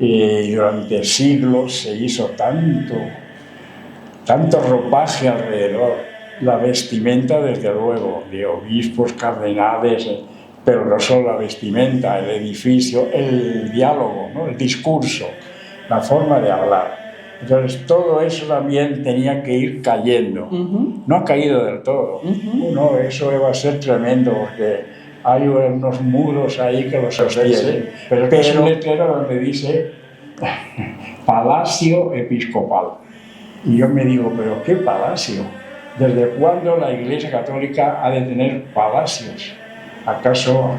y durante siglos se hizo tanto ropaje alrededor. La vestimenta, desde luego, de obispos, cardenales, pero no solo la vestimenta, el edificio, el diálogo, ¿no? El discurso, la forma de hablar. Entonces, todo eso también tenía que ir cayendo. No ha caído del todo. No, eso va a ser tremendo, porque hay unos muros ahí que los sostienen. Pero es un letrero donde dice Palacio Episcopal. Y yo me digo, ¿pero qué palacio? ¿Desde cuándo la Iglesia Católica ha de tener palacios? ¿Acaso?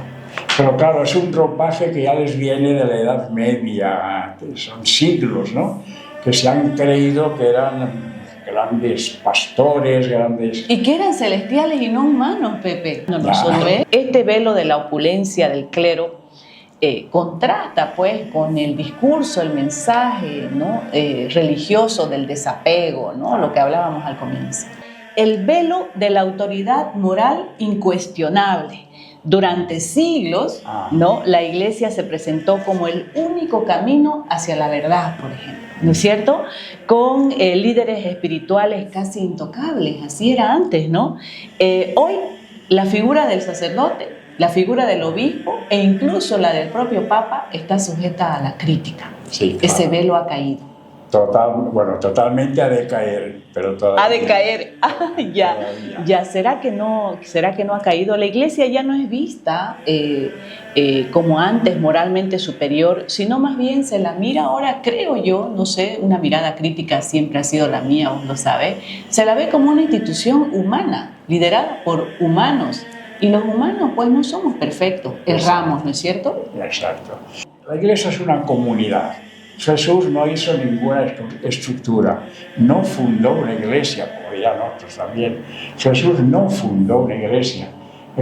Pero claro, es un ropaje que ya les viene de la Edad Media, son siglos, ¿no? Que se han creído que eran grandes pastores, grandes... Y que eran celestiales y no humanos, Pepe. No, Claro. Este velo de la opulencia del clero contrasta pues con el discurso, el mensaje, ¿no? Religioso del desapego, ¿no? Lo que hablábamos al comienzo. El velo de la autoridad moral incuestionable. Durante siglos, ¿no? La Iglesia se presentó como el único camino hacia la verdad, por ejemplo, ¿no es cierto? Con líderes espirituales casi intocables, así era antes, ¿no? Hoy la figura del sacerdote, la figura del obispo e incluso la del propio Papa está sujeta a la crítica. Sí, claro. Ese velo ha caído. Totalmente ha de caer, pero todavía... Ha de caer. Ya. ¿Será que no ha caído? La Iglesia ya no es vista como antes moralmente superior, sino más bien se la mira ahora, creo yo, no sé, una mirada crítica siempre ha sido la mía, vos lo sabés, se la ve como una institución humana, liderada por humanos. Y los humanos, pues, no somos perfectos, erramos, ¿no es cierto? Exacto. La Iglesia es una comunidad. Jesús no hizo ninguna estructura, no fundó una iglesia, como ya nosotros también. Jesús no fundó una iglesia.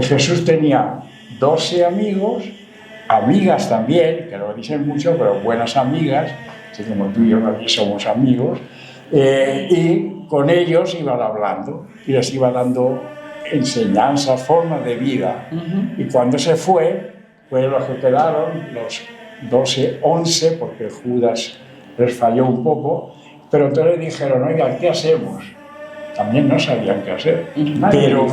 Jesús tenía 12 amigos, amigas también, que lo dicen mucho, pero buenas amigas, así como tú y yo aquí somos amigos, y con ellos iban hablando y les iba dando enseñanzas, formas de vida. Y cuando se fue, pues los que quedaron, los 12, 11, porque Judas les falló un poco, pero entonces dijeron, oiga, ¿qué hacemos? También no sabían qué hacer, pero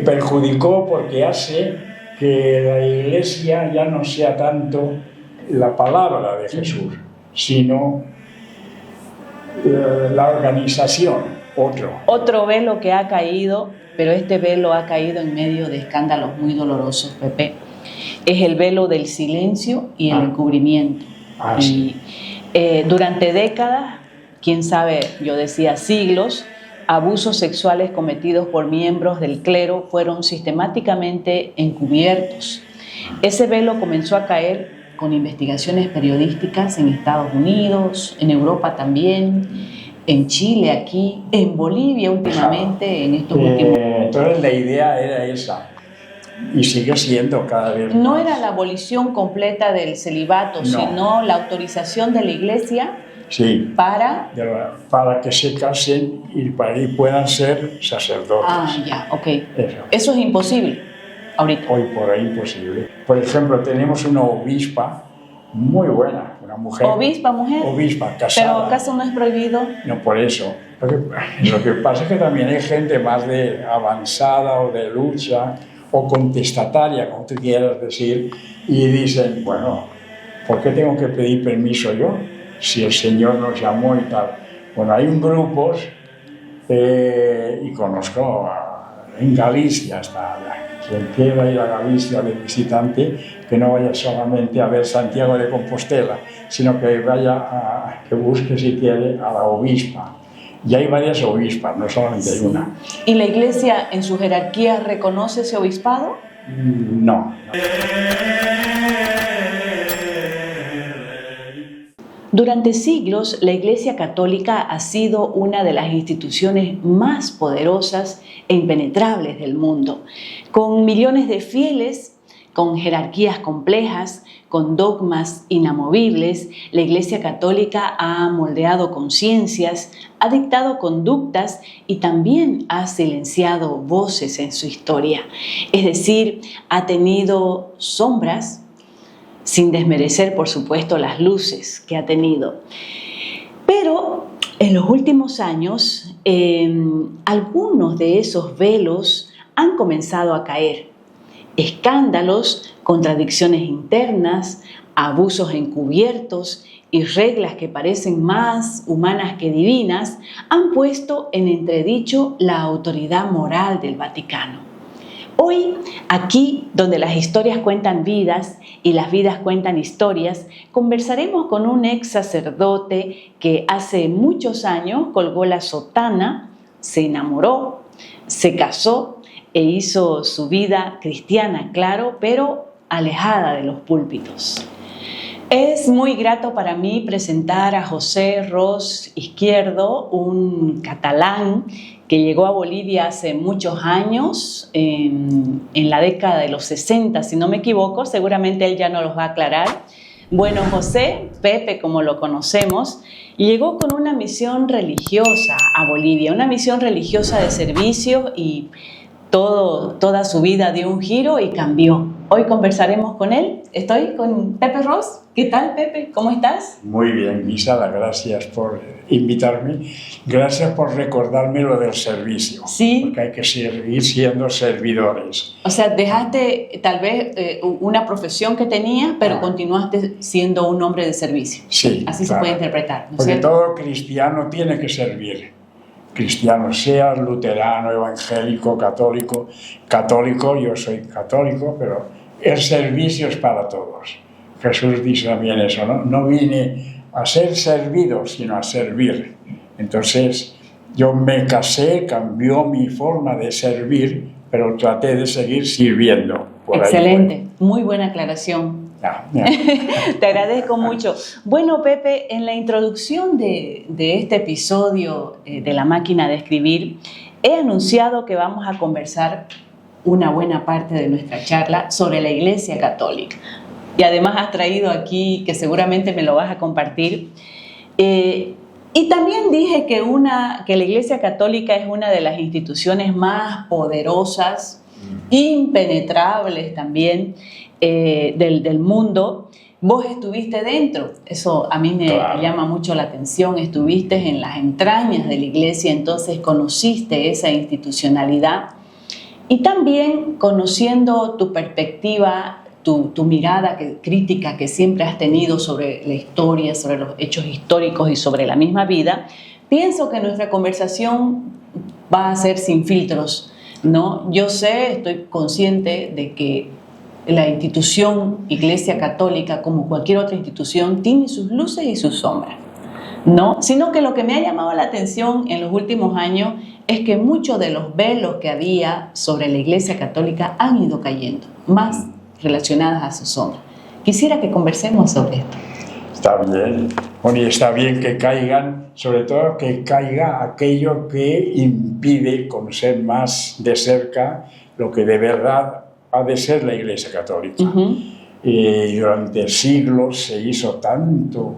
perjudicó porque hace que la Iglesia ya no sea tanto la palabra de Jesús, sino la organización, Otro velo que ha caído, pero este velo ha caído en medio de escándalos muy dolorosos, Pepe. Es el velo del silencio y el encubrimiento. Sí. Durante décadas, quién sabe, yo decía siglos, abusos sexuales cometidos por miembros del clero fueron sistemáticamente encubiertos. Ese velo comenzó a caer con investigaciones periodísticas en Estados Unidos, en Europa también, en Chile aquí, en Bolivia últimamente, en estos últimos... Entonces la idea era esa. Y sigue siendo cada vez más. No era la abolición completa del celibato, sino la autorización de la Iglesia para que se casen y puedan ser sacerdotes. Eso es imposible ahorita. Hoy por hoy imposible. Por ejemplo, tenemos una obispa muy buena, una mujer. ¿Obispa, mujer? Obispa, casada. ¿Pero acaso no es prohibido? No, por eso. Lo que pasa es que también hay gente más de avanzada o de lucha o contestataria, como tú quieras decir, y dicen, bueno, ¿por qué tengo que pedir permiso yo? Si el Señor nos llamó y tal. Bueno, hay un grupo, y conozco en Galicia, hasta quien quiera ir a Galicia de visitante, que no vaya solamente a ver Santiago de Compostela, sino que vaya que busque, si quiere, a la obispa. Y hay varias obispas, no solamente hay una. ¿Y la Iglesia en su jerarquía reconoce ese obispado? No. Durante siglos, la Iglesia Católica ha sido una de las instituciones más poderosas e impenetrables del mundo, con millones de fieles, con jerarquías complejas, con dogmas inamovibles. La Iglesia Católica ha moldeado conciencias, ha dictado conductas y también ha silenciado voces en su historia. Es decir, ha tenido sombras, sin desmerecer, por supuesto, las luces que ha tenido. Pero en los últimos años, algunos de esos velos han comenzado a caer. Escándalos, contradicciones internas, abusos encubiertos y reglas que parecen más humanas que divinas han puesto en entredicho la autoridad moral del Vaticano. Hoy, aquí donde las historias cuentan vidas y las vidas cuentan historias, conversaremos con un ex sacerdote que hace muchos años colgó la sotana, se enamoró, se casó e hizo su vida cristiana, claro, pero alejada de los púlpitos. Es muy grato para mí presentar a José Ros Izquierdo, un catalán que llegó a Bolivia hace muchos años, en la década de los 60, si no me equivoco, seguramente él ya nos los va a aclarar. Bueno, José, Pepe, como lo conocemos, llegó con una misión religiosa a Bolivia, una misión religiosa de servicio y toda su vida dio un giro y cambió. Hoy conversaremos con él. Estoy con Pepe Ros. ¿Qué tal, Pepe? ¿Cómo estás? Muy bien, Gisela, gracias por invitarme. Gracias por recordarme lo del servicio. Sí. Porque hay que seguir siendo servidores. O sea, dejaste tal vez una profesión que tenías, pero continuaste siendo un hombre de servicio. Sí, así claro. Se puede interpretar, ¿no es Porque cierto? todo cristiano tiene que servir. Cristiano, sea luterano, evangélico, católico, yo soy católico, pero el servicio es para todos. Jesús dice también eso, ¿no? No vine a ser servido, sino a servir. Entonces, yo me casé, cambió mi forma de servir, pero traté de seguir sirviendo. Excelente, muy buena aclaración. Te agradezco mucho. Bueno, Pepe, en la introducción de este episodio de La Máquina de Escribir, he anunciado que vamos a conversar una buena parte de nuestra charla sobre la Iglesia Católica. Y además has traído aquí, que seguramente me lo vas a compartir, y también dije que la Iglesia Católica es una de las instituciones más poderosas, impenetrables también, del mundo. Vos estuviste dentro, eso a mí me llama mucho la atención, estuviste en las entrañas de la Iglesia, entonces conociste esa institucionalidad y también conociendo tu perspectiva, tu mirada crítica que siempre has tenido sobre la historia, sobre los hechos históricos y sobre la misma vida, pienso que nuestra conversación va a ser sin filtros, ¿no? Yo sé, estoy consciente de que la institución Iglesia Católica, como cualquier otra institución, tiene sus luces y sus sombras, ¿no? Sino que lo que me ha llamado la atención en los últimos años es que muchos de los velos que había sobre la Iglesia Católica han ido cayendo, más relacionadas a su sombra. Quisiera que conversemos sobre esto. Está bien. Bueno, y está bien que caigan, sobre todo que caiga aquello que impide conocer más de cerca lo que de verdad ha de ser la Iglesia Católica. Durante siglos se hizo tanto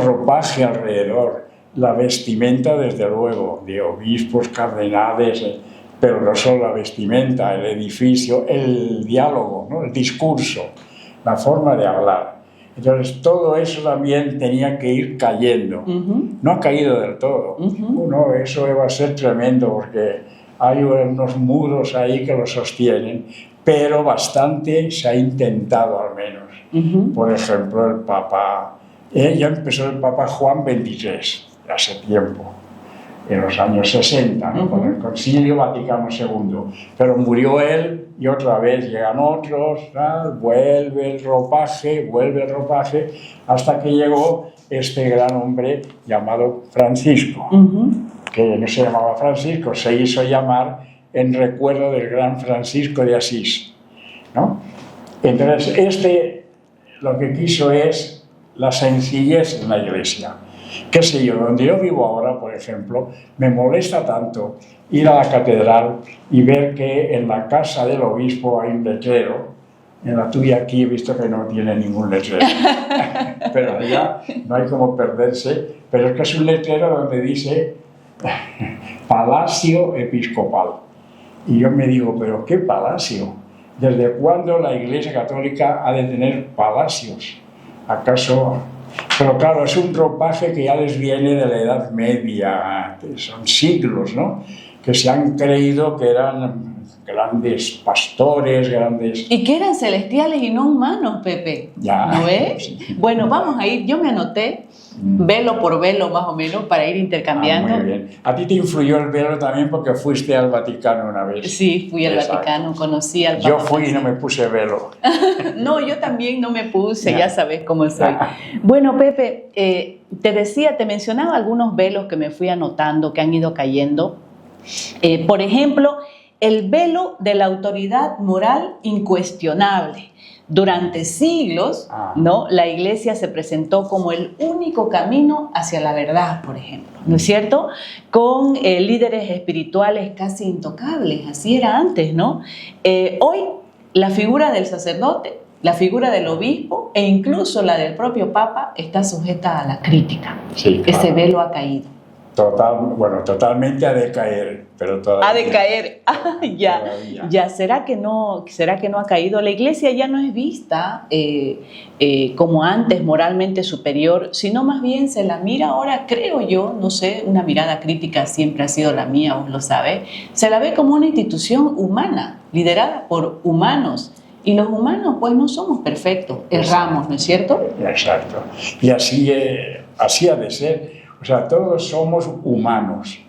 ropaje alrededor, la vestimenta desde luego, de obispos, cardenales, pero no solo la vestimenta, el edificio, el diálogo, ¿no? El discurso, la forma de hablar. Entonces todo eso también tenía que ir cayendo. No ha caído del todo. No, eso va a ser tremendo porque hay unos muros ahí que lo sostienen, pero bastante se ha intentado al menos. Por ejemplo, el Papa, ya empezó el Papa Juan XXIII, hace tiempo, en los años 60, ¿no? Con el Concilio Vaticano II. Pero murió él y otra vez llegan otros, vuelve el ropaje, hasta que llegó este gran hombre llamado Francisco. Que no se llamaba Francisco, se hizo llamar en recuerdo del gran Francisco de Asís, ¿no? Entonces, lo que quiso es la sencillez en la Iglesia. Qué sé yo, donde yo vivo ahora, por ejemplo, me molesta tanto ir a la catedral y ver que en la casa del obispo hay un letrero. En la tuya aquí he visto que no tiene ningún letrero, pero allá no hay como perderse, pero es que es un letrero donde dice Palacio Episcopal. Y yo me digo, ¿pero qué palacio? ¿desde cuándo la Iglesia Católica ha de tener palacios? ¿Acaso? Pero claro, es un ropaje que ya les viene de la Edad Media, son siglos, ¿no?, que se han creído que eran grandes pastores, grandes... Y que eran celestiales y no humanos, Pepe. Ya. ¿No es? Sí. Bueno, vamos a ir, yo me anoté velo por velo más o menos para ir intercambiando. Muy bien. A ti te influyó el velo también porque fuiste al Vaticano una vez. Sí, fui al Exacto. Vaticano, conocí al Papa. Yo fui y no me puse velo. No, yo también no me puse, ya sabes cómo soy. Bueno, Pepe, te decía, te mencionaba algunos velos que me fui anotando que han ido cayendo. Por ejemplo, el velo de la autoridad moral incuestionable. Durante siglos, ¿no?, la Iglesia se presentó como el único camino hacia la verdad, por ejemplo, ¿no es cierto? Con líderes espirituales casi intocables, así era antes, ¿no? Hoy, la figura del sacerdote, la figura del obispo e incluso la del propio Papa está sujeta a la crítica. Sí, claro. Ese velo ha caído. Totalmente ha de caer, pero todavía... Ha de caer, ya. ¿Será que no ha caído? La Iglesia ya no es vista como antes, moralmente superior, sino más bien se la mira ahora, creo yo, no sé, una mirada crítica siempre ha sido la mía, vos lo sabés, se la ve como una institución humana, liderada por humanos. Y los humanos, pues, no somos perfectos, erramos, ¿no es cierto? Exacto. Y así ha de ser. O sea, todos somos humanos.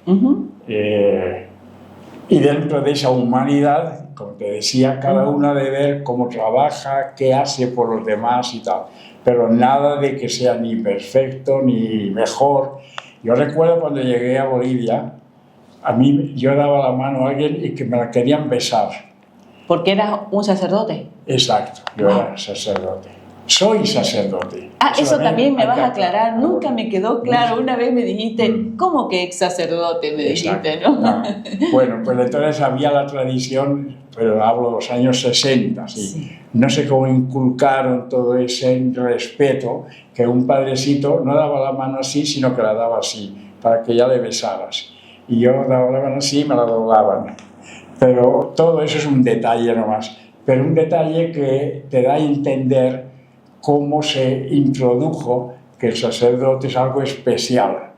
Y dentro de esa humanidad, como te decía, cada uno debe ver cómo trabaja, qué hace por los demás y tal. Pero nada de que sea ni perfecto ni mejor. Yo recuerdo cuando llegué a Bolivia, yo daba la mano a alguien y que me la querían besar. ¿Porque eras un sacerdote? Exacto, yo era sacerdote. Soy sacerdote. Eso también me vas a aclarar. Nunca me quedó claro. Una vez me dijiste, ¿cómo que ex sacerdote? Me dijiste, ¿no? Bueno, pues entonces había la tradición, pero hablo de los años 60, ¿sí? Sí. No sé cómo inculcaron todo ese respeto, que un padrecito no daba la mano así, sino que la daba así, para que ya le besaras. Y yo daba la mano así y me la doblaban. Pero todo eso es un detalle nomás. Pero un detalle que te da a entender cómo se introdujo que el sacerdote es algo especial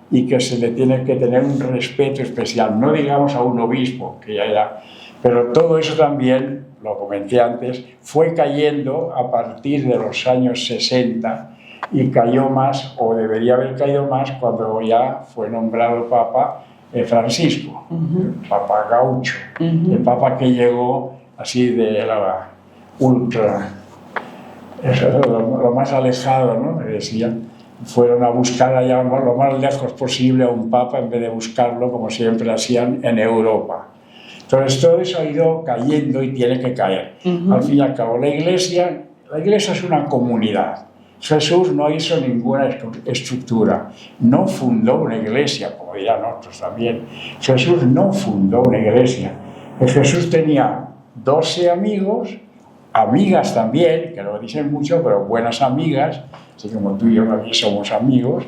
y que se le tiene que tener un respeto especial, no digamos a un obispo, que ya era, pero todo eso también, lo comenté antes, fue cayendo a partir de los años 60 y cayó más, o debería haber caído más, cuando ya fue nombrado Papa Francisco, el Papa Gaucho, el Papa que llegó así de la ultra... lo más alejado, ¿no? Me decía, fueron a buscar allá lo más lejos posible a un papa en vez de buscarlo como siempre hacían en Europa. Entonces todo eso ha ido cayendo y tiene que caer. Al fin y al cabo, la iglesia es una comunidad. Jesús no hizo ninguna estructura, no fundó una iglesia, como dirán otros también. Jesús no fundó una iglesia. Jesús tenía 12 amigos, amigas también, que lo dicen mucho, pero buenas amigas, así como tú y yo también somos amigos,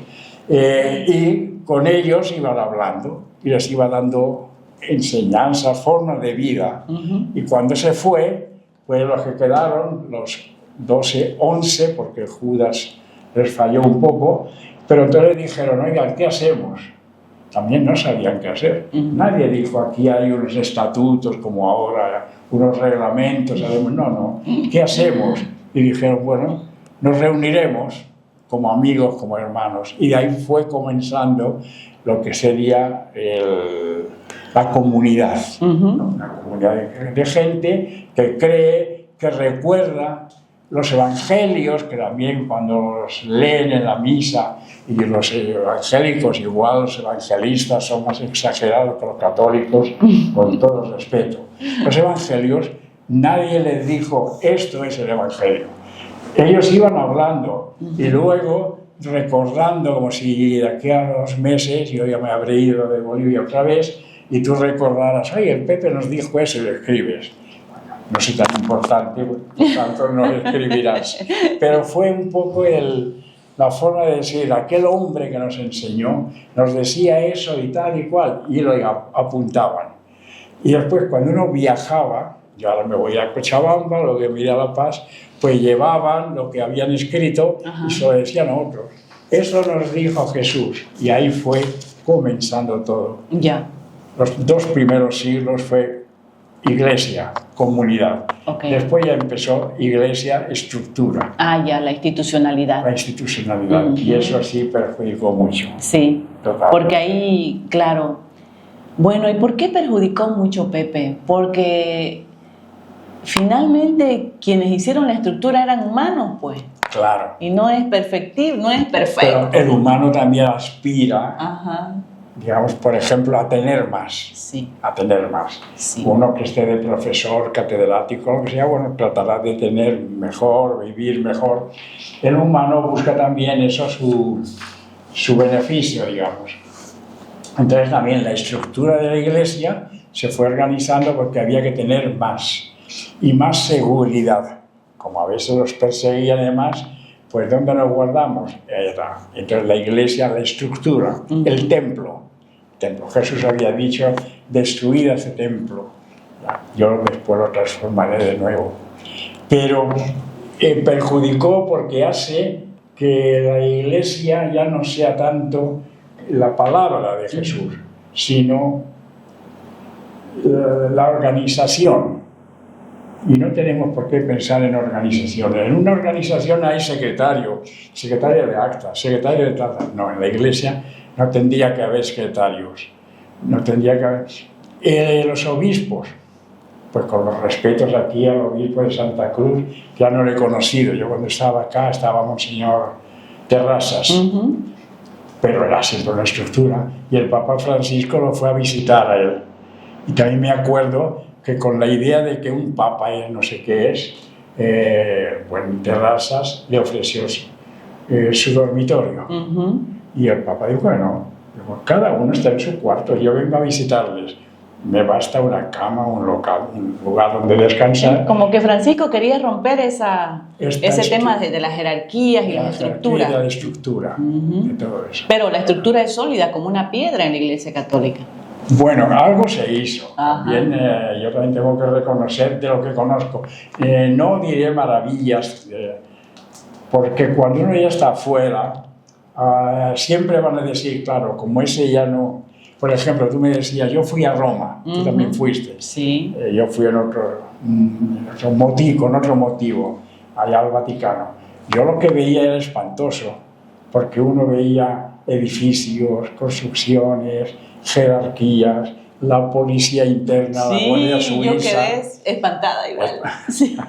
y con ellos iban hablando y les iba dando enseñanzas, formas de vida. Y cuando se fue, pues los que quedaron, los 12, 11, porque Judas les falló un poco, pero entonces dijeron, oigan, ¿qué hacemos? También no sabían qué hacer. Nadie dijo, aquí hay unos estatutos como ahora, unos reglamentos, no, ¿qué hacemos? Y dijeron, bueno, nos reuniremos como amigos, como hermanos. Y de ahí fue comenzando lo que sería la comunidad, ¿no? Una comunidad de gente que cree, que recuerda los evangelios, que también cuando los leen en la misa, y los evangélicos, igual los evangelistas son más exagerados que los católicos, con todo el respeto. Los evangelios, nadie les dijo, esto es el evangelio. Ellos iban hablando y luego recordando, como si de aquí a 2 meses, yo ya me habré ido de Bolivia otra vez, y tú recordaras, oye, el Pepe nos dijo eso y lo escribes. No soy tan importante, por tanto no lo escribirás. Pero fue un poco la forma de decir, aquel hombre que nos enseñó, nos decía eso y tal y cual, y lo apuntaban. Y después, cuando uno viajaba, yo ahora me voy a Cochabamba, lo que mira La Paz, pues llevaban lo que habían escrito y se lo decían a otros. Eso nos dijo Jesús y ahí fue comenzando todo. Ya. Los 2 primeros siglos fue iglesia, comunidad. Okay. Después ya empezó iglesia, estructura. Ah, ya, la institucionalidad. La institucionalidad. Y eso sí perjudicó mucho. Sí, total. Porque ahí, claro. Bueno, ¿y por qué perjudicó mucho, Pepe? Porque finalmente quienes hicieron la estructura eran humanos, pues. Claro. Y no es perfectible, no es perfecto. Pero el humano también aspira, Ajá. digamos, por ejemplo, a tener más. Sí. A tener más. Sí. Uno que esté de profesor, catedrático, lo que sea, bueno, tratará de tener mejor, vivir mejor. El humano busca también eso, su beneficio, digamos. Entonces también la estructura de la iglesia se fue organizando porque había que tener más y más seguridad. Como a veces los perseguían y demás, pues ¿dónde nos guardamos? Entonces la iglesia, la estructura, el templo. Jesús había dicho, destruid ese templo. Yo después lo transformaré de nuevo. Pero perjudicó porque hace que la iglesia ya no sea tanto la palabra de Jesús, sino la organización. Y no tenemos por qué pensar en organizaciones. En una organización hay secretario de actas, secretario de tal. No, en la iglesia no tendría que haber secretarios. No tendría que haber... los obispos, pues con los respetos aquí al obispo de Santa Cruz, ya no lo he conocido. Yo cuando estaba acá estaba Monseñor Terrazas, pero era siempre una estructura. Y el Papa Francisco lo fue a visitar a él. Y también me acuerdo que con la idea de que un papa no sé qué es, bueno, Terrazas le ofreció su dormitorio. Y el papa dijo, bueno, cada uno está en su cuarto, yo vengo a visitarles. Me basta una cama, un lugar donde descansar. Como que Francisco quería romper ese tema de las jerarquías y las estructuras. La estructura, de todo eso. Pero la estructura es sólida como una piedra en la Iglesia Católica. Bueno, algo se hizo. También, yo también tengo que reconocer de lo que conozco. No diré maravillas, porque cuando uno ya está afuera, siempre van a decir, claro, como ese ya no... Por ejemplo, tú me decías, yo fui a Roma, tú también fuiste. Sí. Yo fui con otro motivo, allá al Vaticano. Yo lo que veía era espantoso, porque uno veía edificios, construcciones, jerarquías, la policía interna, la Guardia Suiza. Sí, yo quedé espantada igual.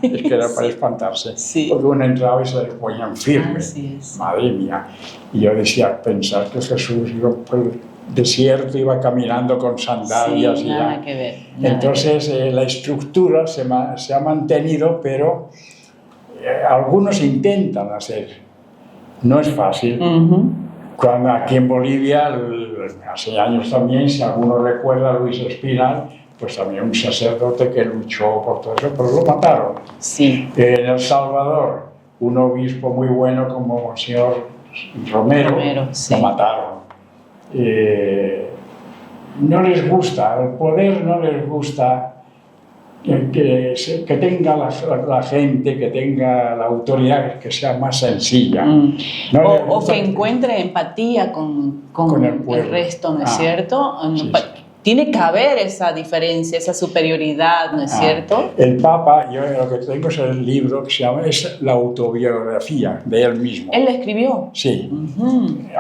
Es que era para espantarse, porque uno entraba y se les ponían firmes. Madre mía. Y yo decía, pensar que Jesús iba por el desierto, iba caminando con sandalias. Nada que ver. Entonces la estructura se ha mantenido, pero algunos intentan hacer. No es fácil. Cuando aquí en Bolivia, hace años también, si alguno recuerda a Luis Espinal, pues también un sacerdote que luchó por todo eso, pero lo mataron. Sí. En El Salvador, un obispo muy bueno como Monseñor Romero lo mataron. No les gusta, el poder no les gusta que tenga la gente, que tenga la autoridad, que sea más sencilla. O que encuentre empatía con el resto, ¿no es cierto? Tiene que haber esa diferencia, esa superioridad, ¿no es cierto? El Papa, yo lo que tengo es el libro que se llama, es la autobiografía de él mismo. ¿Él la escribió? Sí.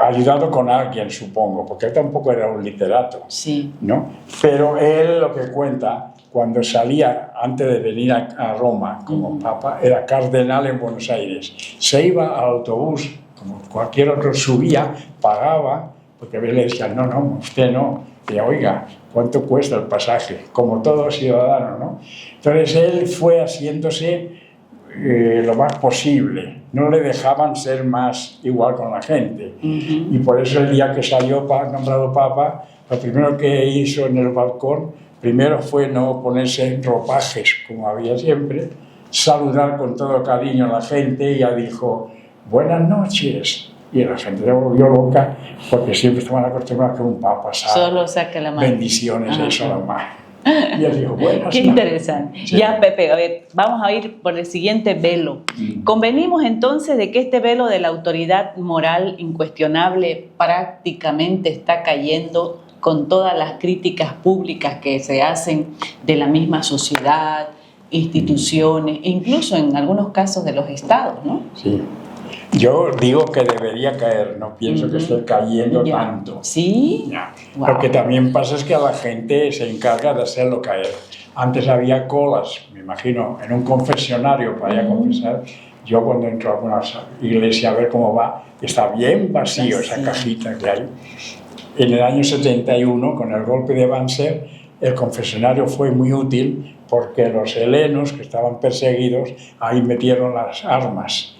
Ayudado con alguien, supongo, porque él tampoco era un literato. Sí. ¿No? Pero él lo que cuenta, cuando salía, antes de venir a Roma como Papa, era cardenal en Buenos Aires. Se iba al autobús, como cualquier otro, subía, pagaba, porque a veces le decían, no, usted no. Y oiga, ¿cuánto cuesta el pasaje? Como todo ciudadano, ¿no? Entonces él fue haciéndose lo más posible. No le dejaban ser más igual con la gente. Y por eso el día que salió nombrado Papa, lo primero que hizo en el balcón, primero fue no ponerse ropajes, como había siempre, saludar con todo cariño a la gente y ya dijo, buenas noches. Y la gente se volvió loca porque siempre estaban acostumbrados a que un papa solo saque la mano. Bendiciones, eso nomás. Y él dijo, bueno. Qué interesante. Sí. Ya, Pepe, a ver, vamos a ir por el siguiente velo. Convenimos entonces de que este velo de la autoridad moral incuestionable prácticamente está cayendo con todas las críticas públicas que se hacen de la misma sociedad, instituciones, incluso en algunos casos de los estados, ¿no? Sí. Yo digo que debería caer, no pienso que esté cayendo Ya. tanto. ¿Sí? Ya. Wow. Lo que también pasa es que la gente se encarga de hacerlo caer. Antes había colas, me imagino, en un confesionario para ir a confesar. Yo cuando entro a alguna iglesia a ver cómo va, está bien vacío esa cajita que hay. En el año 71, con el golpe de Banzer, el confesionario fue muy útil porque los helenos que estaban perseguidos, ahí metieron las armas.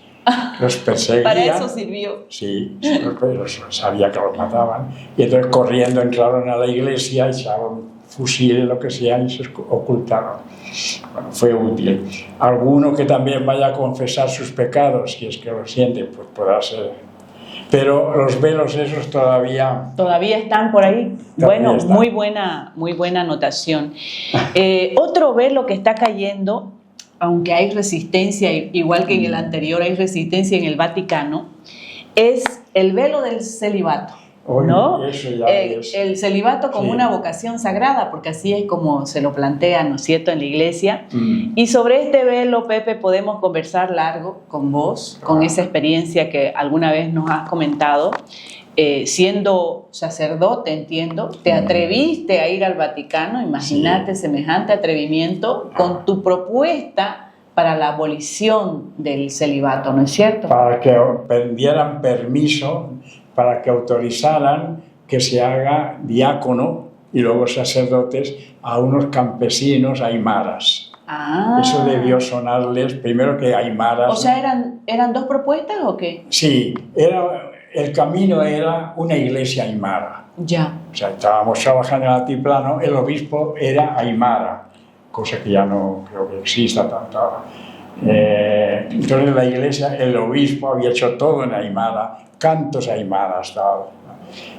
Los perseguían. Para eso sirvió. Sí, pero sabía que los mataban. Y entonces corriendo entraron a la iglesia, echaron fusiles, lo que sea, y se ocultaron. Bueno, fue útil. Alguno que también vaya a confesar sus pecados, si es que lo siente, pues podrá ser. Pero los velos esos todavía... Todavía están por ahí. Bueno, están. muy buena anotación. Otro velo que está cayendo, aunque hay resistencia, igual que en el anterior hay resistencia en el Vaticano, es el velo del celibato. Oye, ¿no? Eso ya es. El celibato como una vocación sagrada, porque así es como se lo plantea, ¿no es cierto?, en la iglesia. Y sobre este velo, Pepe, podemos conversar largo con vos, con esa experiencia que alguna vez nos has comentado. Siendo sacerdote, entiendo, te atreviste a ir al Vaticano, imagínate semejante atrevimiento con tu propuesta para la abolición del celibato, ¿no es cierto? Para que dieran permiso, para que autorizaran que se haga diácono y luego sacerdotes a unos campesinos aymaras. Eso debió sonarles, primero que aymaras... O sea, ¿eran dos propuestas o qué? Sí, el camino era una iglesia aymara. Ya. O sea, estábamos trabajando en Altiplano, el obispo era aymara, cosa que ya no creo que exista tanto. Entonces la iglesia, el obispo había hecho todo en aymara, cantos aymaras, tal.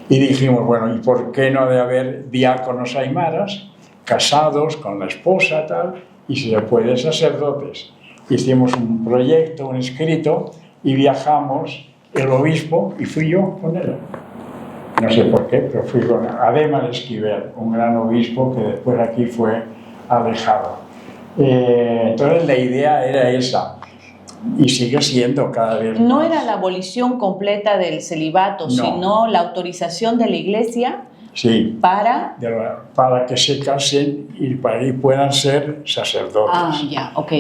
Y dijimos, bueno, ¿y por qué no de haber diáconos aymaras, casados con la esposa, tal, y si se puede, sacerdotes? Hicimos un proyecto, un escrito, y viajamos, el obispo, y fui yo con él. No sé por qué, pero fui con Ademar Esquivel, un gran obispo que después aquí fue alejado. Entonces la idea era esa. Y sigue siendo cada vez más. No era la abolición completa del celibato, No. sino la autorización de la iglesia para que se casen y para que puedan ser sacerdotes. Ah, ya, ok.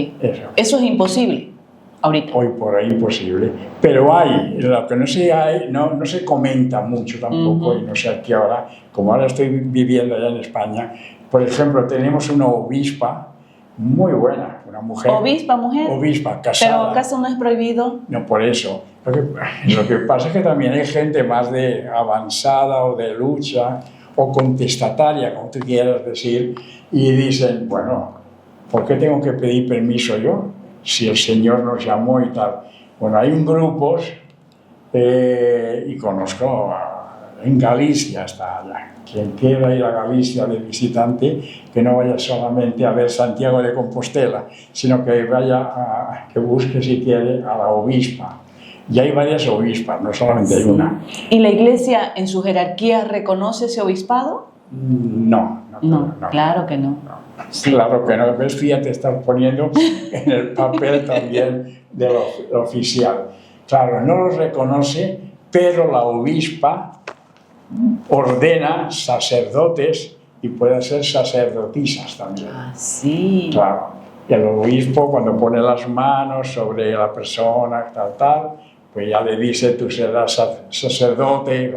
Eso es imposible ahorita. Hoy por ahí imposible. Pero hay, lo que no se comenta mucho tampoco, y no sé aquí ahora, como ahora estoy viviendo allá en España, por ejemplo, tenemos una obispa muy buena, una mujer. ¿Obispa, mujer? Obispa, casada. ¿Pero acaso no es prohibido? No, por eso. Lo que pasa es que también hay gente más de avanzada o de lucha o contestataria, como tú quieras decir, y dicen, bueno, ¿por qué tengo que pedir permiso yo si el Señor nos llamó y tal? Bueno, hay un grupo, y conozco en Galicia hasta allá. Quien quiera ir a Galicia de visitante, que no vaya solamente a ver Santiago de Compostela, sino que vaya que busque, si quiere, a la obispa. Y hay varias obispas, no solamente hay una. ¿Y la iglesia en su jerarquía reconoce ese obispado? No, claro que no. Sí. Claro que no. ¿Ves? Fíjate, estás poniendo en el papel también de lo oficial. Claro, no lo reconoce, pero la obispa ordena sacerdotes y pueden ser sacerdotisas también. Ah, sí. Claro. Y el obispo, cuando pone las manos sobre la persona, tal, pues ya le dice, tú serás sacerdote.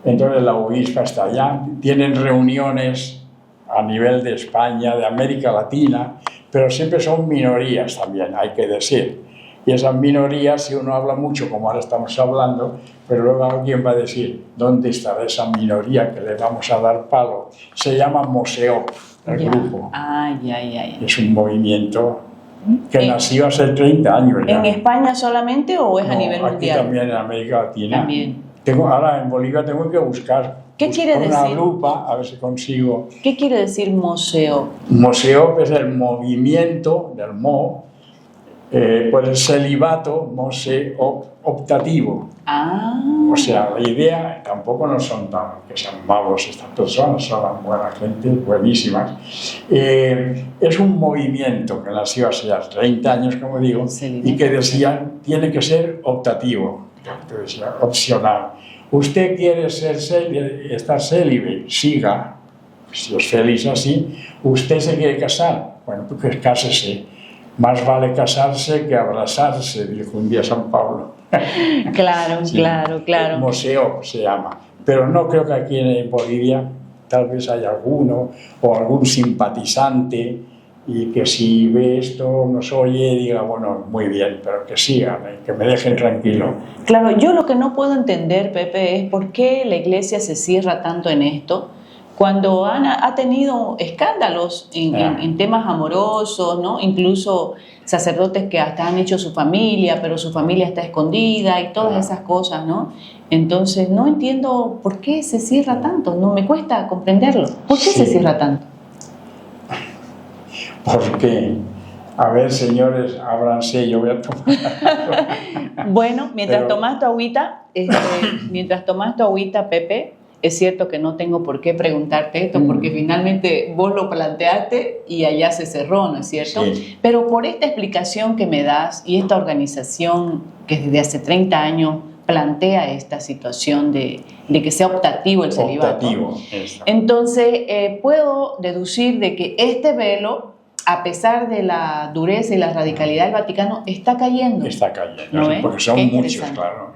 Entonces la obispa está allá. Tienen reuniones a nivel de España, de América Latina, pero siempre son minorías también, hay que decir. Y esas minorías, si uno habla mucho, como ahora estamos hablando, pero luego alguien va a decir, ¿dónde estará esa minoría que le vamos a dar palo? Se llama Moseo, el grupo. Ah, ya. Es un movimiento que nació hace 30 años ya. ¿En España solamente o es a nivel mundial? Aquí también en América Latina. También. Ahora en Bolivia tengo que buscar ¿Qué quiere con una decir? lupa a ver si consigo. ¿Qué quiere decir museo? Museo es el movimiento del mo, por el celibato, museo optativo. Ah. O sea, la idea, tampoco no son tan que sean malos estas personas, son buena gente, buenísimas. Es un movimiento que nació hace ya 30 años, como digo, y que decían, tiene que ser optativo, opcional. Usted quiere estar célibe, siga, si es feliz así. Usted se quiere casar, bueno, pues cásese. Más vale casarse que abrazarse, dijo un día San Pablo. Claro, sí. Claro. Museo se llama. Pero no creo que aquí en Bolivia tal vez haya alguno o algún simpatizante y que si ve esto, nos oye, diga, bueno, muy bien, pero que sigan, que me dejen tranquilo. Claro, yo lo que no puedo entender, Pepe, es por qué la Iglesia se cierra tanto en esto, cuando ha tenido escándalos en temas amorosos, ¿no? Incluso sacerdotes que hasta han hecho su familia, pero su familia está escondida y todas esas cosas, ¿no? Entonces, no entiendo por qué se cierra tanto, no me cuesta comprenderlo. ¿Por qué se cierra tanto? Porque, a ver, señores, ábranse, yo voy a tomar. Bueno, mientras tomas tu agüita, Pepe, es cierto que no tengo por qué preguntarte esto, porque finalmente vos lo planteaste y allá se cerró, ¿no es cierto? Sí. Pero por esta explicación que me das y esta organización que desde hace 30 años plantea esta situación de que sea optativo el celibato. Optativo, entonces, puedo deducir de que este velo, a pesar de la dureza y la radicalidad del Vaticano, está cayendo. Está cayendo, ¿No porque son muchos, claro.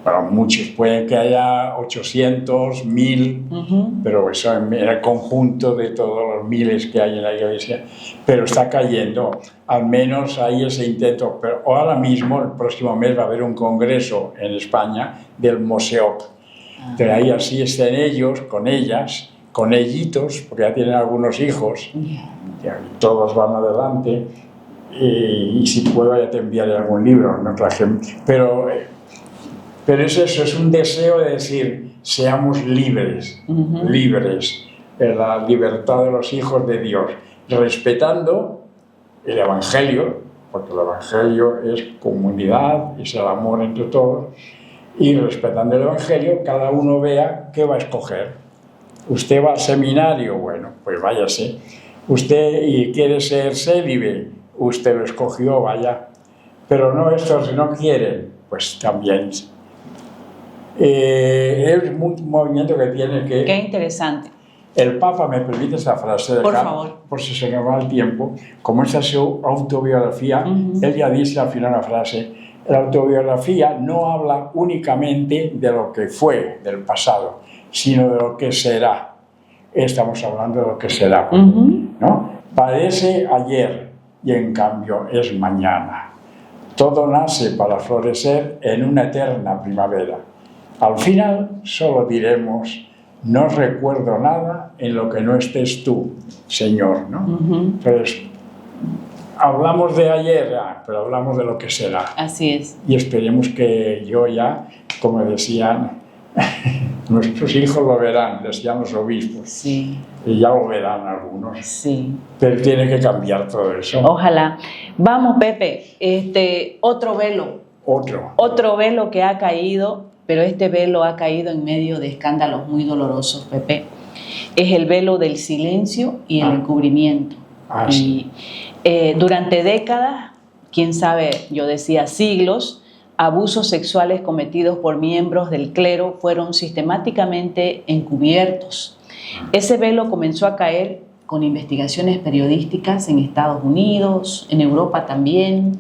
Para muchos puede que haya 800, 1000, pero eso en el conjunto de todos los miles que hay en la Iglesia, pero está cayendo. Al menos hay ese intento. Pero ahora mismo, el próximo mes, va a haber un congreso en España del Museo. De ahí así estén ellos, con ellas, con ellitos, porque ya tienen algunos hijos, ya todos van adelante, y si puedo ya te enviaré algún libro, no traje, pero es eso, es un deseo de decir, seamos libres, libres, en la libertad de los hijos de Dios, respetando el Evangelio, porque el Evangelio es comunidad, es el amor entre todos, y respetando el Evangelio, cada uno vea qué va a escoger. Usted va al seminario, bueno, pues váyase. Usted y quiere ser célibe, usted lo escogió, vaya. Pero no, estos si no quieren, pues también. Es un movimiento que tiene que... Qué interesante. El Papa, me permite esa frase de acá, por favor, por si se me va el tiempo, como esta es su autobiografía, él ya dice al final una frase, la autobiografía no habla únicamente de lo que fue, del pasado, sino de lo que será. Estamos hablando de lo que será, ¿no? Parece ayer y en cambio es mañana. Todo nace para florecer en una eterna primavera. Al final solo diremos, no recuerdo nada en lo que no estés tú, Señor, ¿no? Entonces, hablamos de ayer, pero hablamos de lo que será. Así es. Y esperemos que yo ya, como decían, nuestros hijos lo verán, decían los obispos. Sí. Y ya lo verán algunos. Sí. Pero tiene que cambiar todo eso. Ojalá. Vamos, Pepe, otro velo. Otro velo que ha caído, pero este velo ha caído en medio de escándalos muy dolorosos, Pepe. Es el velo del silencio y el encubrimiento. Sí. Durante décadas, quién sabe, yo decía siglos, abusos sexuales cometidos por miembros del clero fueron sistemáticamente encubiertos. Ese velo comenzó a caer con investigaciones periodísticas en Estados Unidos, en Europa también,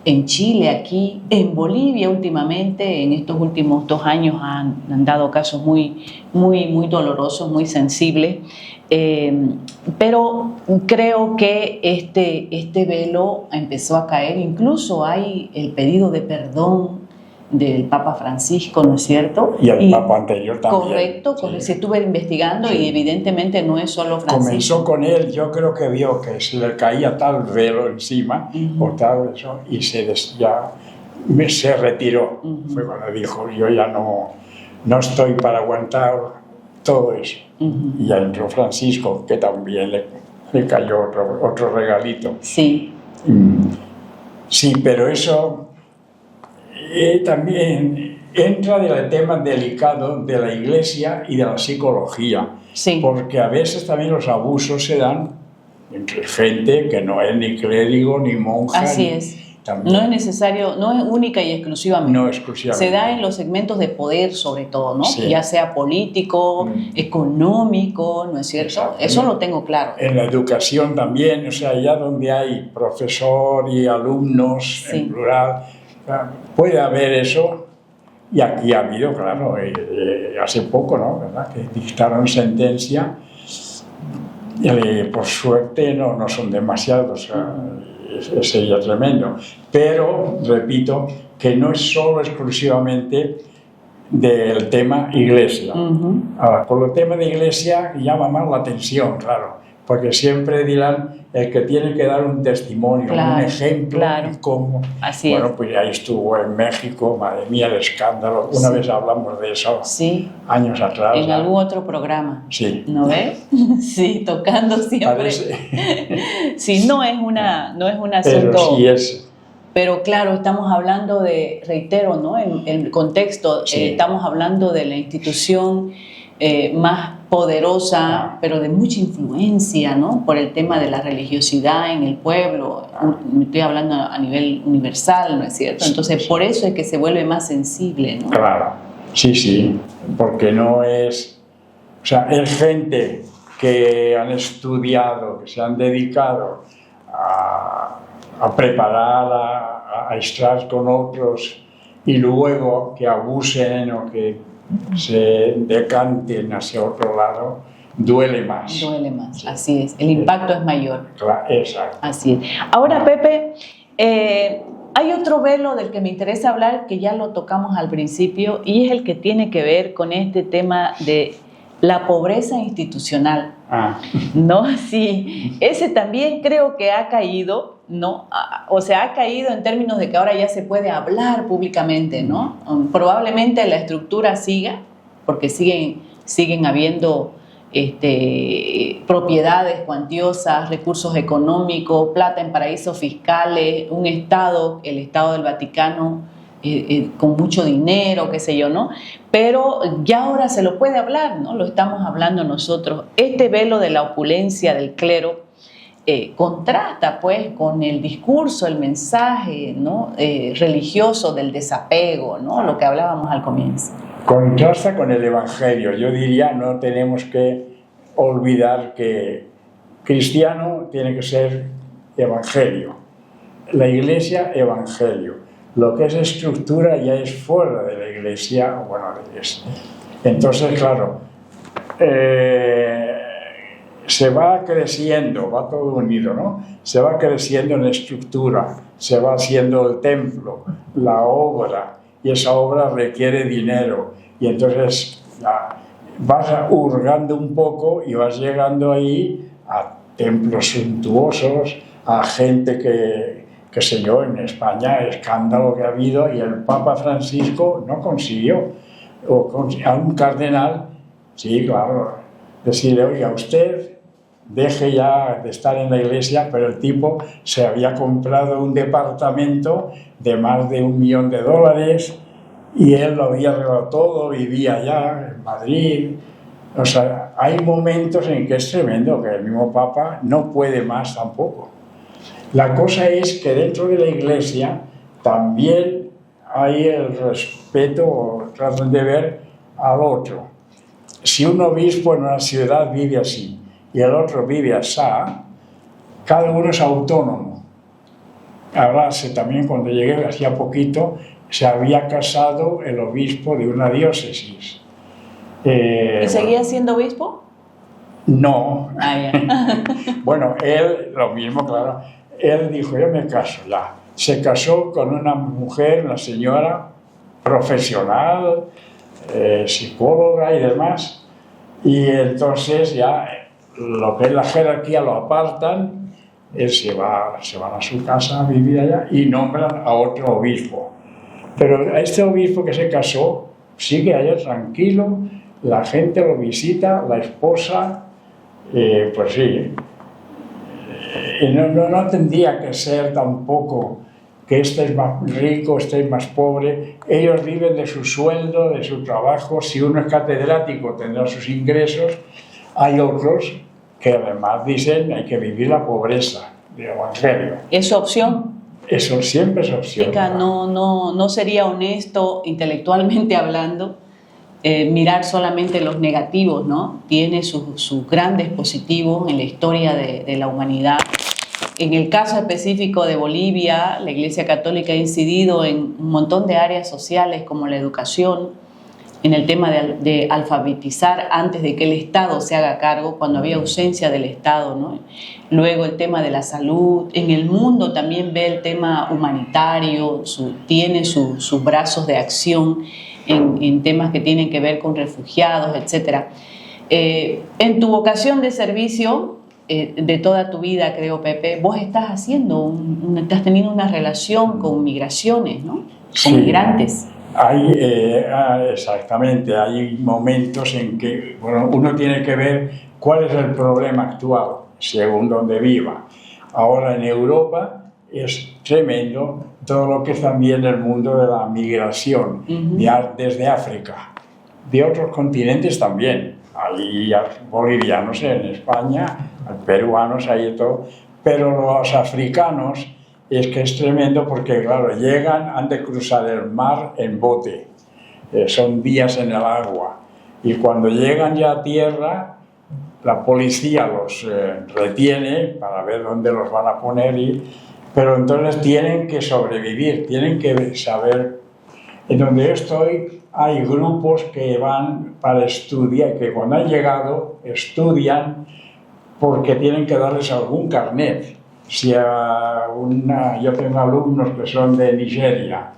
en Chile aquí, en Bolivia últimamente, en estos últimos 2 años han dado casos muy dolorosos, muy sensibles. Pero creo que este velo empezó a caer, incluso hay el pedido de perdón del Papa Francisco, ¿no es cierto? Y el Papa anterior también. Correcto, sí. Se estuve investigando y evidentemente no es solo Francisco. Comenzó con él, yo creo que vio que se le caía tal velo encima, o tal eso, y se decía, se retiró. Fue cuando dijo, yo ya no estoy para aguantar todo eso. Y ya entró Francisco, que también le cayó otro regalito. Sí. Sí, pero eso también entra en el tema delicado de la Iglesia y de la psicología. Sí. Porque a veces también los abusos se dan entre gente que no es ni clérigo ni monja. Así es. También. No es necesario, no es única y exclusivamente. No exclusivamente. Se da en los segmentos de poder, sobre todo, ¿no? Sí. Ya sea político, económico, ¿no es cierto? Eso lo tengo claro. En la educación también, o sea, ya donde hay profesor y alumnos en plural, puede haber eso. Y aquí ha habido, claro, hace poco, ¿no? ¿Verdad? Que dictaron sentencia. Por suerte no son demasiados. Sería tremendo, pero repito que no es solo exclusivamente del tema iglesia. Ahora, por el tema de iglesia llama más la atención, claro, porque siempre dirán el que tiene que dar un testimonio, un ejemplo, y cómo. Así bueno, pues ahí estuvo en México, madre mía, el escándalo. Una vez hablamos de eso, años atrás. En algún otro programa. Sí. ¿No ves? Sí, tocando siempre. Parece. Sí, no es un asunto. Pero sí es. Pero claro, estamos hablando de, reitero, ¿no? En el contexto, estamos hablando de la institución más poderosa, pero de mucha influencia, ¿no? Por el tema de la religiosidad en el pueblo. Me estoy hablando a nivel universal, ¿no es cierto? Entonces, por eso es que se vuelve más sensible, ¿no? Claro, sí, porque no es. O sea, es gente que han estudiado, que se han dedicado a preparar, a estar con otros y luego que abusen o que se decanten hacia otro lado, duele más. Duele más, así es. El impacto es mayor. Claro, exacto. Así es. Ahora, Pepe, hay otro velo del que me interesa hablar que ya lo tocamos al principio y es el que tiene que ver con este tema de la pobreza institucional. ¿No? Sí, ese también creo que ha caído, ¿no? O sea, ha caído en términos de que ahora ya se puede hablar públicamente, ¿no? Probablemente la estructura siga, porque siguen habiendo propiedades cuantiosas, recursos económicos, plata en paraísos fiscales, un Estado, el Estado del Vaticano, con mucho dinero, qué sé yo, ¿no? Pero ya ahora se lo puede hablar, ¿no? Lo estamos hablando nosotros. Este velo de la opulencia del clero contrasta, pues, con el discurso, el mensaje, ¿no? Religioso del desapego, ¿no? Lo que hablábamos al comienzo. Contrasta con el Evangelio. Yo diría, no tenemos que olvidar que cristiano tiene que ser Evangelio. La Iglesia, Evangelio. Lo que es estructura ya es fuera de la Iglesia, bueno, entonces, claro, se va creciendo, va todo unido, ¿no? Se va creciendo en estructura, se va haciendo el templo, la obra, y esa obra requiere dinero, y entonces vas hurgando un poco y vas llegando ahí a templos suntuosos, a gente qué sé yo, en España, el escándalo que ha habido, y el Papa Francisco no consiguió, a un cardenal, sí, claro, decirle, oiga, usted deje ya de estar en la Iglesia, pero el tipo se había comprado un departamento de más de $1 millón y él lo había arreglado todo, vivía allá en Madrid. O sea, hay momentos en que es tremendo, que el mismo Papa no puede más tampoco. La cosa es que dentro de la Iglesia también hay el respeto, o tratan de ver al otro. Si un obispo en una ciudad vive así y el otro vive así, cada uno es autónomo. Ahora también cuando llegué hacía poquito, se había casado el obispo de una diócesis. ¿Y seguía siendo obispo? No. Ya. Bueno, él, lo mismo, claro. Él dijo, yo me caso ya. Se casó con una mujer, una señora profesional, psicóloga y demás. Y entonces ya lo que es la jerarquía lo apartan, él se van a su casa a vivir allá y nombran a otro obispo. Pero a este obispo que se casó sigue allá tranquilo, la gente lo visita, la esposa, pues sí. No tendría que ser tampoco que este es más rico, este es más pobre. Ellos viven de su sueldo, de su trabajo. Si uno es catedrático tendrá sus ingresos. Hay otros que además dicen hay que vivir la pobreza del Evangelio. ¿Es su opción? Eso siempre es opción. No sería honesto, intelectualmente hablando, mirar solamente los negativos, ¿no? Tiene sus grandes positivos en la historia de la humanidad. En el caso específico de Bolivia, la Iglesia Católica ha incidido en un montón de áreas sociales como la educación, en el tema de alfabetizar antes de que el Estado se haga cargo, cuando había ausencia del Estado, ¿no? Luego el tema de la salud. En el mundo también ve el tema humanitario, tiene sus brazos de acción en temas que tienen que ver con refugiados, etc. En tu vocación de servicio de toda tu vida, creo, Pepe, vos estás estás teniendo una relación con migraciones, ¿no? Sí. Con migrantes. Exactamente, hay momentos en que uno tiene que ver cuál es el problema actual, según donde viva. Ahora en Europa es tremendo todo lo que es también el mundo de la migración, desde África, de otros continentes también. Hay bolivianos en España, hay peruanos, hay de todo, pero los africanos es que es tremendo porque, claro, llegan, han de cruzar el mar en bote, son días en el agua, y cuando llegan ya a tierra, la policía los retiene para ver dónde los van a poner, pero entonces tienen que sobrevivir, tienen que saber. En donde yo estoy hay grupos que van para estudiar, que cuando han llegado estudian porque tienen que darles algún carnet. Si yo tengo alumnos que son de Nigeria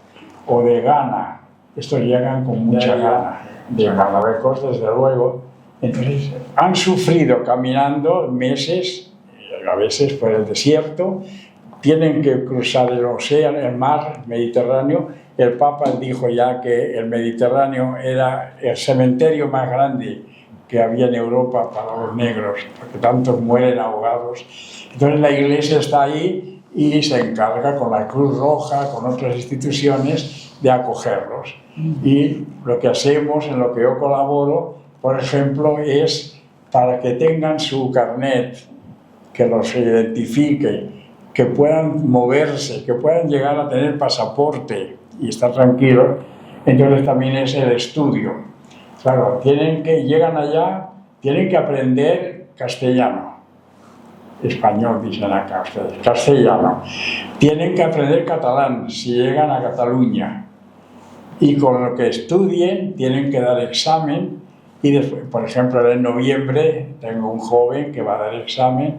o de Ghana, estos llegan con mucha gana, de Marruecos desde luego, entonces han sufrido caminando meses, a veces por el desierto, tienen que cruzar el océano, el mar Mediterráneo. El Papa dijo ya que el Mediterráneo era el cementerio más grande que había en Europa para los negros, porque tantos mueren ahogados. Entonces la Iglesia está ahí y se encarga con la Cruz Roja, con otras instituciones, de acogerlos. Y lo que hacemos, en lo que yo colaboro, por ejemplo, es para que tengan su carnet, que los identifique, que puedan moverse, que puedan llegar a tener pasaporte y estar tranquilos. Entonces también es el estudio. Claro, llegan allá, tienen que aprender castellano. Español, dicen acá ustedes, castellano. Tienen que aprender catalán si llegan a Cataluña. Y con lo que estudien, tienen que dar examen. Y después, por ejemplo, en noviembre tengo un joven que va a dar examen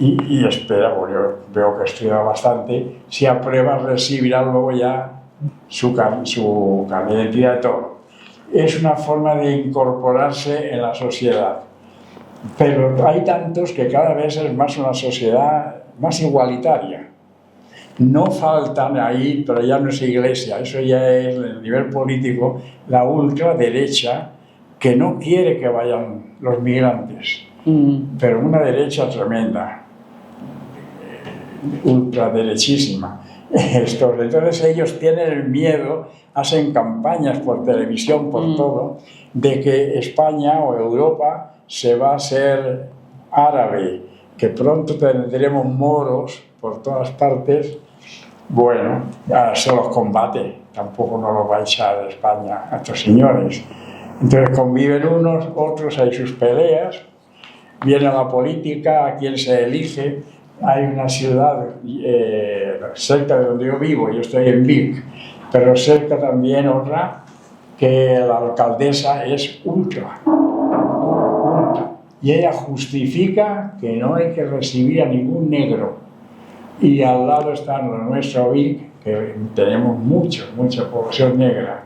y espera, porque yo veo que estudia bastante. Si aprueba, recibirá luego ya su carnet de identidad y todo. Es una forma de incorporarse en la sociedad. Pero hay tantos que cada vez es más una sociedad más igualitaria. No faltan ahí, pero ya no es iglesia, eso ya es el nivel político, la ultraderecha que no quiere que vayan los migrantes, pero una derecha tremenda, ultraderechísima. Entonces ellos tienen el miedo, hacen campañas por televisión, por todo, de que España o Europa se va a hacer árabe, que pronto tendremos moros por todas partes. Bueno, se los combate, tampoco nos los va a echar de España a estos señores. Entonces conviven unos, otros, hay sus peleas, viene la política, a quién se elige. Hay una ciudad cerca de donde yo vivo, yo estoy en Vic, pero cerca también otra, que la alcaldesa es ultra. Y ella justifica que no hay que recibir a ningún negro. Y al lado está nuestro Vic, que tenemos mucha población negra.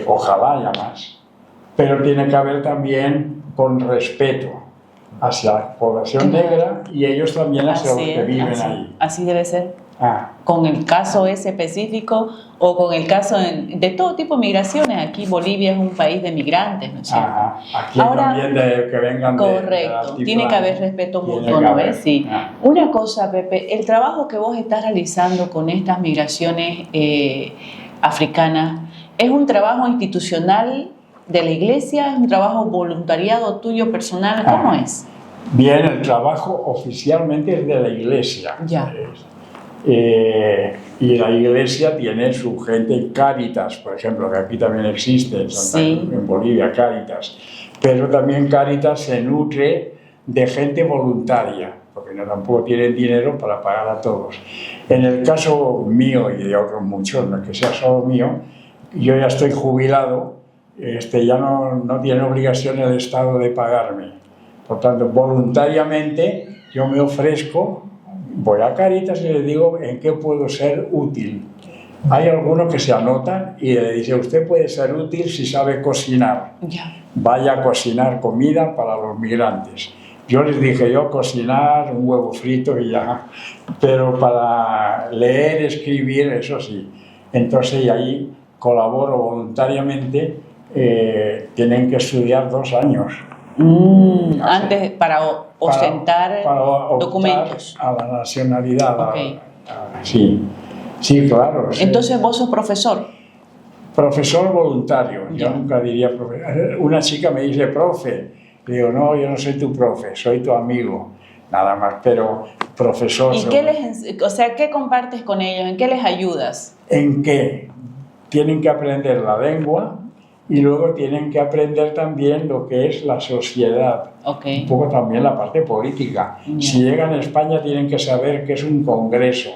Ojalá haya más. Pero tiene que haber también con respeto. hacia la población negra y ellos también hacia los que viven así, ahí. así debe ser. Ah, Con el caso ese específico o con el caso de todo tipo de migraciones. Aquí Bolivia es un país de migrantes, ¿no es cierto? ajá. Aquí Ahora, también de que vengan de correcto, tiene que haber respeto mutuo, ¿no ves? Sí. Una cosa, Pepe, el trabajo que vos estás realizando con estas migraciones africanas, ¿es un trabajo institucional de la iglesia? ¿Es un trabajo voluntariado tuyo personal? ¿Cómo es? Bien, el trabajo oficialmente es de la iglesia. Ya. Y la iglesia tiene su gente Cáritas, por ejemplo, que aquí también existe, en Bolivia, Cáritas. Pero también Cáritas se nutre de gente voluntaria, porque no tampoco tienen dinero para pagar a todos. En el caso mío y de otros muchos, no es que sea solo mío, yo ya estoy jubilado, ya no tiene obligación el Estado de pagarme. Por tanto, voluntariamente yo me ofrezco, voy a Cáritas y les digo en qué puedo ser útil. Hay algunos que se anotan y le dicen, usted puede ser útil si sabe cocinar. Vaya a cocinar comida para los migrantes. Yo les dije, yo cocinar un huevo frito y ya, pero para leer, escribir, eso sí. Entonces, y ahí colaboro voluntariamente, tienen que estudiar 2 años. Antes, para ostentar documentos. A la nacionalidad. Okay. Sí, claro. Entonces, ¿vos sos profesor? Profesor voluntario. Yo nunca diría profesor. Una chica me dice, profe. Le digo, no, yo no soy tu profe, soy tu amigo. Nada más, pero profesor. ¿Y qué compartes con ellos? ¿En qué les ayudas? En que tienen que aprender la lengua y luego tienen que aprender también lo que es la sociedad, un poco también la parte política. Si llegan a España tienen que saber qué es un congreso,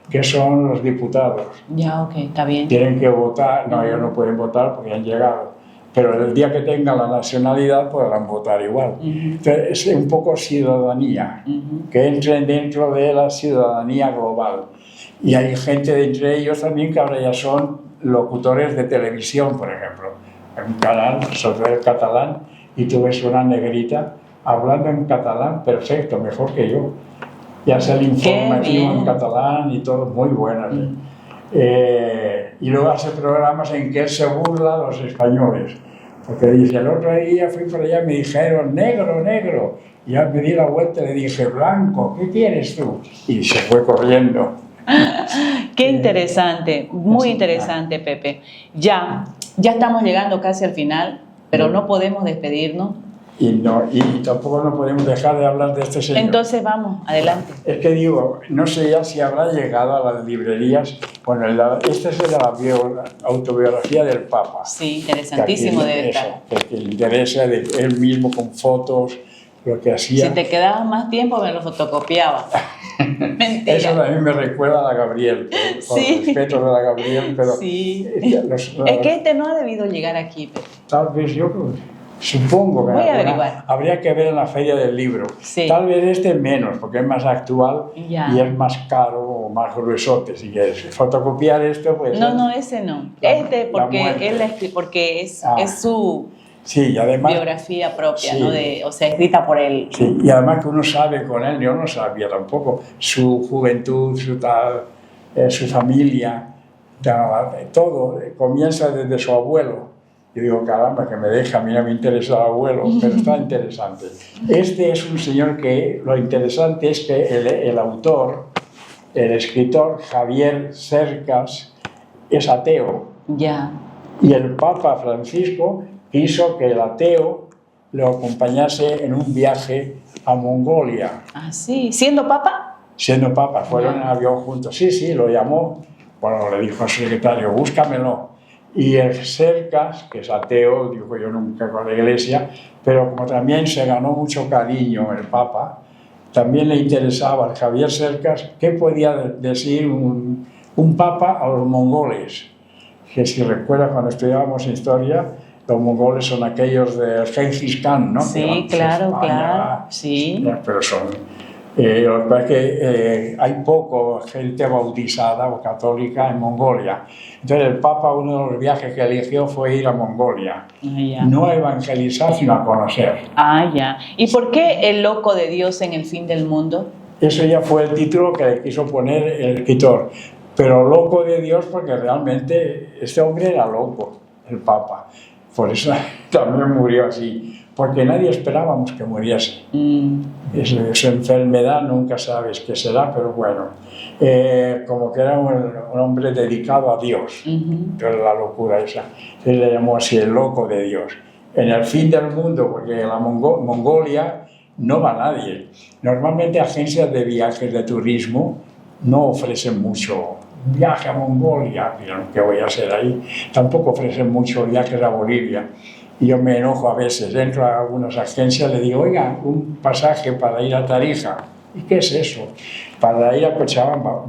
qué son los diputados. Está bien. Tienen que votar, no, ellos no pueden votar porque han llegado, pero el día que tengan la nacionalidad podrán votar igual. Entonces es un poco ciudadanía, que entren dentro de la ciudadanía global. Y hay gente de entre ellos también que ahora ya son locutores de televisión, por ejemplo. En un canal sobre el catalán y tú ves una negrita hablando en catalán perfecto, mejor que yo. Y hace el informativo en catalán y todo, muy buenas. Y luego hace programas en que él se burla a los españoles. Porque dice, el otro día fui por allá y me dijeron, negro, negro. Y ya me di la vuelta y le dije, blanco, ¿qué quieres tú? Y se fue corriendo. Qué interesante, muy interesante, Pepe. Ya estamos llegando casi al final, pero no podemos despedirnos. Y tampoco no podemos dejar de hablar de este señor. Entonces vamos, adelante. Es que digo, no sé ya si habrá llegado a las librerías. Bueno, esta es la autobiografía del Papa. Sí, interesantísimo debe estar. Que interesa de él mismo con fotos, lo que hacía. Si te quedaba más tiempo me lo fotocopiaba. Mentira. Eso también me recuerda a la Gabriel, con respeto de la Gabriel, pero... Sí. Es que no ha debido llegar aquí, Pepe. Tal vez yo supongo que voy a averiguar. Habría que ver en la feria del libro. Sí. Tal vez menos, porque es más actual y es más caro o más gruesote, si quieres. Fotocopiar esto, pues... No, ese no. Porque es su... Sí, y además, biografía propia, ¿no? Escrita por él. Sí, y además que uno sabe con él, yo no sabía tampoco, su juventud, su familia, todo, comienza desde su abuelo. Yo digo, caramba, que me deja, a mí no me interesa el abuelo, pero está interesante. Este es un señor que, lo interesante es que el autor, el escritor Javier Cercas, es ateo. Y el Papa Francisco quiso que el ateo lo acompañase en un viaje a Mongolia. ¿Ah, sí? ¿Siendo papa? Siendo papa, fueron en avión juntos. Sí, lo llamó. Bueno, le dijo al secretario, búscamelo. Y el Cercas, que es ateo, dijo yo nunca con la iglesia, pero como también se ganó mucho cariño el papa, también le interesaba al Javier Cercas qué podía decir un papa a los mongoles. Que si recuerdas cuando estudiábamos historia, los mongoles son aquellos de Gengis Khan, ¿no? Sí, claro. Sí. Pero son Lo que pasa es que hay poco gente bautizada o católica en Mongolia. Entonces el Papa, uno de los viajes que eligió fue ir a Mongolia. No a evangelizar, sino a conocer. Ya. ¿Y por qué el loco de Dios en el fin del mundo? Eso ya fue el título que le quiso poner el escritor. Pero loco de Dios porque realmente este hombre era loco, el Papa. Por eso también murió así. Porque nadie esperábamos que muriese. Esa enfermedad nunca sabes qué será, pero bueno, como que era un hombre dedicado a Dios, pero la locura esa, él le llamó así el loco de Dios. En el fin del mundo, porque en la Mongolia no va nadie. Normalmente agencias de viajes de turismo no ofrecen mucho. Viaje a Mongolia, ¿qué voy a hacer ahí? Tampoco ofrecen mucho viajes a Bolivia. Y yo me enojo a veces, entro a algunas agencias y le digo, oiga, un pasaje para ir a Tarija. ¿Y qué es eso? Para ir a Cochabamba.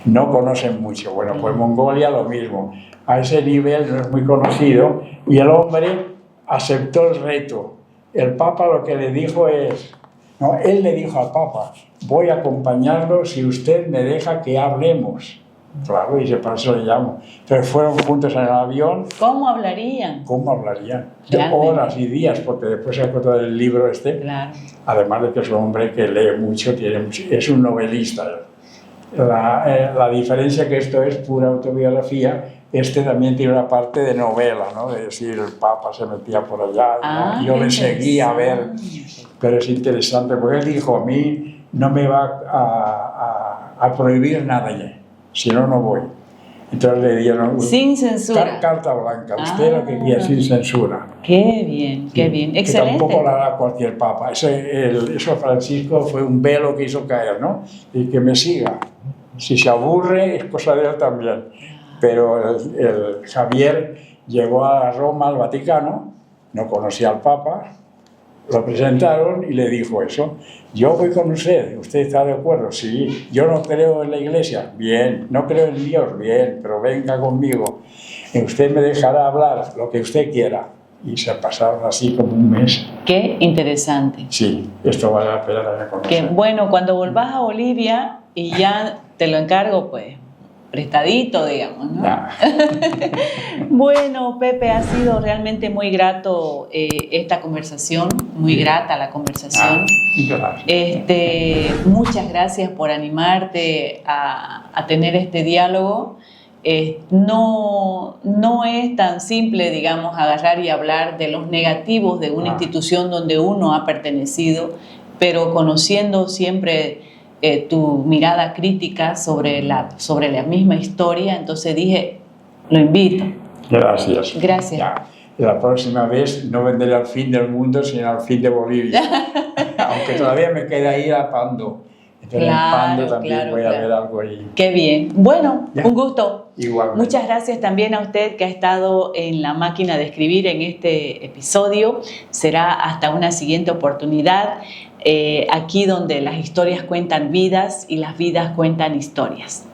No conocen mucho. Bueno, pues Mongolia lo mismo. A ese nivel no es muy conocido y el hombre aceptó el reto. El Papa lo que le dijo es, no, él le dijo al Papa, voy a acompañarlo si usted me deja que hablemos. Claro, y para eso le llamo. Pero fueron juntos en el avión. ¿Cómo hablarían? ¿Cómo hablarían? Horas y días, porque después se acordó del libro este. Claro. Además de que es un hombre que lee mucho, es un novelista. La diferencia que esto es pura autobiografía, este también tiene una parte de novela, ¿no? De decir, el Papa se metía por allá, ¿no? Yo le seguía a ver, pero es interesante, porque él dijo, a mí no me va a prohibir nada ya. Si no, no voy. Entonces le dieron sin censura. Carta blanca, usted lo que quiera, sin censura. Qué bien, qué bien. Excelente. Que tampoco lo hará cualquier papa. Eso Francisco fue un velo que hizo caer, ¿no? Y que me siga. Si se aburre, es cosa de él también. Pero el Javier llegó a Roma, al Vaticano, no conocía al Papa, lo presentaron y le dijo eso. Yo voy con usted está de acuerdo, sí. Yo no creo en la iglesia, bien. No creo en Dios, bien, pero venga conmigo. Y usted me dejará hablar lo que usted quiera. Y se pasaron así como un mes. Qué interesante. Sí, esto vale la pena también conocer. Que bueno, cuando volvás a Bolivia y ya te lo encargo, pues, prestadito, digamos, ¿no? Bueno, Pepe, ha sido realmente muy grato esta conversación, muy grata la conversación. Gracias. Muchas gracias por animarte a tener este diálogo. No es tan simple, digamos, agarrar y hablar de los negativos de una institución donde uno ha pertenecido, pero conociendo siempre tu mirada crítica sobre la misma historia, entonces dije, lo invito. Gracias. Gracias. Ya. La próxima vez no vendré al fin del mundo, sino al fin de Bolivia. Aunque todavía me queda ir a Pando. Entonces en Pando también voy a ver algo ahí. Qué bien. Bueno, un gusto. Igualmente. Muchas gracias también a usted que ha estado en la máquina de escribir en este episodio. Será hasta una siguiente oportunidad. Aquí donde las historias cuentan vidas y las vidas cuentan historias.